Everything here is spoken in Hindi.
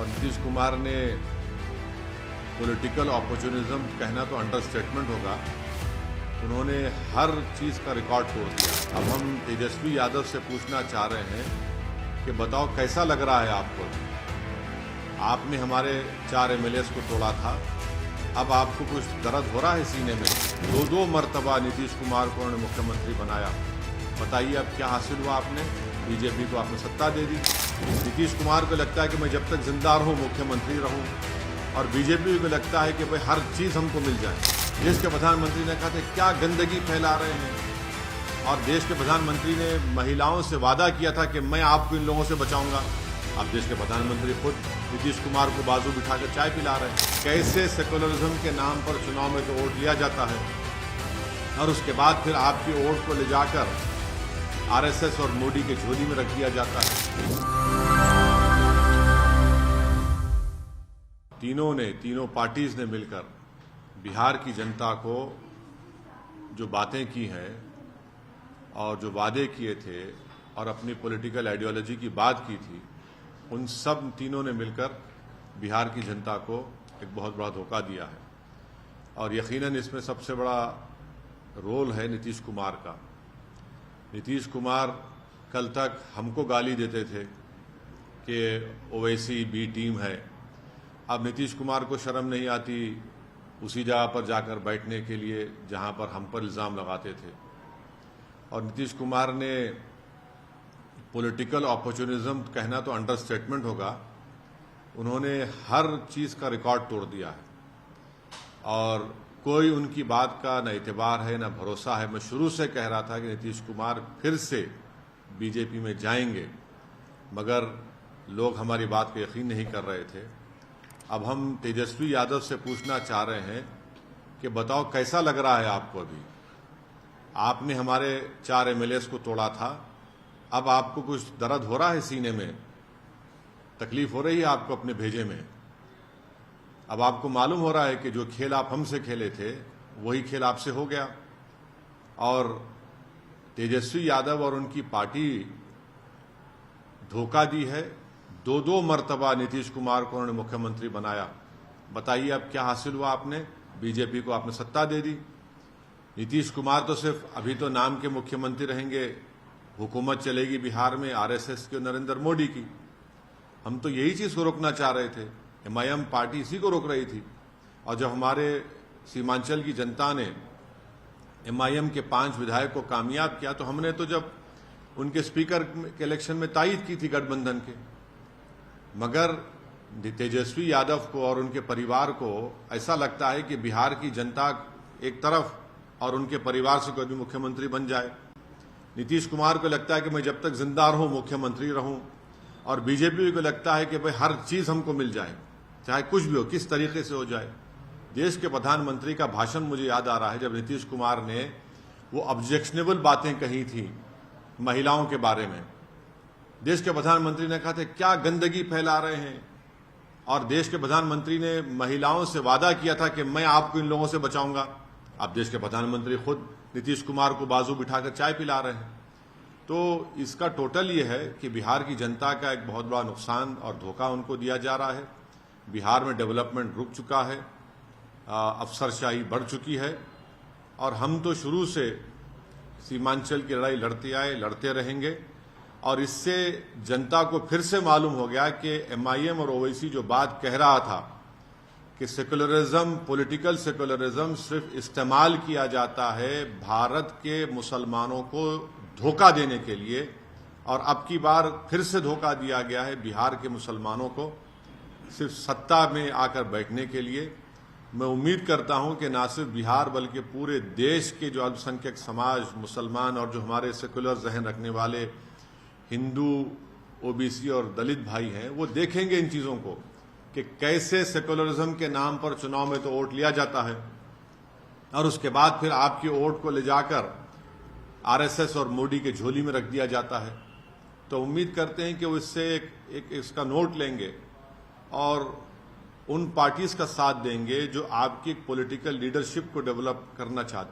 और नीतीश कुमार ने पॉलिटिकल अपॉर्चुनिज्म कहना तो अंडरस्टेटमेंट होगा। उन्होंने हर चीज़ का रिकॉर्ड तोड़ दिया। अब हम तेजस्वी यादव से पूछना चाह रहे हैं कि बताओ कैसा लग रहा है आपको। आपने हमारे 4 MLAs को तोड़ा था, अब आपको कुछ दर्द हो रहा है सीने में। दो मर्तबा नीतीश कुमार को उन्होंने मुख्यमंत्री बनाया। बताइए अब क्या हासिल हुआ आपने। बीजेपी को आपने सत्ता दे दी। नीतीश कुमार को लगता है कि मैं जब तक जिंदा रहूं मुख्यमंत्री रहूं, और बीजेपी को लगता है कि भाई हर चीज़ हमको मिल जाए। देश के प्रधानमंत्री ने कहा था क्या गंदगी फैला रहे हैं, और देश के प्रधानमंत्री ने महिलाओं से वादा किया था कि मैं आपको इन लोगों से बचाऊंगा। अब देश के प्रधानमंत्री खुद नीतीश कुमार को बाजू बिठाकर चाय पिला रहे हैं। कैसे सेकुलरिज्म के नाम पर चुनाव में तो वोट लिया जाता है, और उसके बाद फिर आपकी वोट को ले जाकर RSS और मोदी के झोली में रख दिया जाता है। तीनों पार्टीज ने मिलकर बिहार की जनता को जो बातें की हैं और जो वादे किए थे और अपनी पॉलिटिकल आइडियोलॉजी की बात की थी, उन सब तीनों ने मिलकर बिहार की जनता को एक बहुत बड़ा धोखा दिया है। और यकीनन इसमें सबसे बड़ा रोल है नीतीश कुमार का। नीतीश कुमार कल तक हमको गाली देते थे कि ओवैसी बी टीम है। अब नीतीश कुमार को शर्म नहीं आती उसी जगह पर जाकर बैठने के लिए जहां पर हम पर इल्ज़ाम लगाते थे। और नीतीश कुमार ने पॉलिटिकल अपॉर्चुनिज्म कहना तो अंडरस्टेटमेंट होगा। उन्होंने हर चीज़ का रिकॉर्ड तोड़ दिया है, और कोई उनकी बात का न एतबार है न भरोसा है। मैं शुरू से कह रहा था कि नीतीश कुमार फिर से बीजेपी में जाएंगे, मगर लोग हमारी बात को यकीन नहीं कर रहे थे। अब हम तेजस्वी यादव से पूछना चाह रहे हैं कि बताओ कैसा लग रहा है आपको। अभी आपने हमारे 4 MLAs को तोड़ा था, अब आपको कुछ दर्द हो रहा है सीने में, तकलीफ हो रही है आपको अपने भेजे में। अब आपको मालूम हो रहा है कि जो खेल आप हमसे खेले थे वही खेल आपसे हो गया। और तेजस्वी यादव और उनकी पार्टी धोखा दी है। दो मर्तबा नीतीश कुमार को उन्होंने मुख्यमंत्री बनाया। बताइए अब क्या हासिल हुआ आपने। बीजेपी को आपने सत्ता दे दी। नीतीश कुमार तो सिर्फ अभी तो नाम के मुख्यमंत्री रहेंगे, हुकूमत चलेगी बिहार में RSS की और नरेंद्र मोदी की। हम तो यही चीज़ को रोकना चाह रहे थे। MIM पार्टी इसी को रोक रही थी। और जब हमारे सीमांचल की जनता ने MIM के 5 विधायक को कामयाब किया, तो हमने तो जब उनके स्पीकर के इलेक्शन में तायद की थी गठबंधन के। मगर तेजस्वी यादव को और उनके परिवार को ऐसा लगता है कि बिहार की जनता एक तरफ और उनके परिवार से कोई भी मुख्यमंत्री बन जाए। नीतीश कुमार को लगता है कि मैं जब तक जिंदा रहूं मुख्यमंत्री रहूं, और बीजेपी को लगता है कि भाई हर चीज़ हमको मिल जाए, चाहे कुछ भी हो, किस तरीके से हो जाए। देश के प्रधानमंत्री का भाषण मुझे याद आ रहा है, जब नीतीश कुमार ने वो ऑब्जेक्शनेबल बातें कही थी महिलाओं के बारे में। देश के प्रधानमंत्री ने कहा था क्या गंदगी फैला रहे हैं, और देश के प्रधानमंत्री ने महिलाओं से वादा किया था कि मैं आपको इन लोगों से बचाऊंगा। अब देश के प्रधानमंत्री खुद नीतीश कुमार को बाजू बिठाकर चाय पिला रहे हैं। तो इसका टोटल ये है कि बिहार की जनता का एक बहुत बड़ा नुकसान और धोखा उनको दिया जा रहा है। बिहार में डेवलपमेंट रुक चुका है, अफसरशाही बढ़ चुकी है, और हम तो शुरू से सीमांचल की लड़ाई लड़ते आए, लड़ते रहेंगे। और इससे जनता को फिर से मालूम हो गया कि MIM और ओवैसी जो बात कह रहा था कि सेकुलरिज्म, पॉलिटिकल सेकुलरिज्म सिर्फ इस्तेमाल किया जाता है भारत के मुसलमानों को धोखा देने के लिए, और अब की बार फिर से धोखा दिया गया है बिहार के मुसलमानों को सिर्फ सत्ता में आकर बैठने के लिए। मैं उम्मीद करता हूं कि न सिर्फ बिहार बल्कि पूरे देश के जो अल्पसंख्यक समाज, मुसलमान और जो हमारे सेकुलर जहन रखने वाले हिंदू, OBC और दलित भाई हैं, वो देखेंगे इन चीज़ों को कि कैसे सेकुलरिज्म के नाम पर चुनाव में तो वोट लिया जाता है, और उसके बाद फिर आपकी वोट को ले जाकर RSS और मोदी के झोली में रख दिया जाता है। तो उम्मीद करते हैं कि वो इससे एक इसका नोट लेंगे और उन पार्टीज का साथ देंगे जो आपकी पॉलिटिकल लीडरशिप को डेवलप करना चाहते हैं।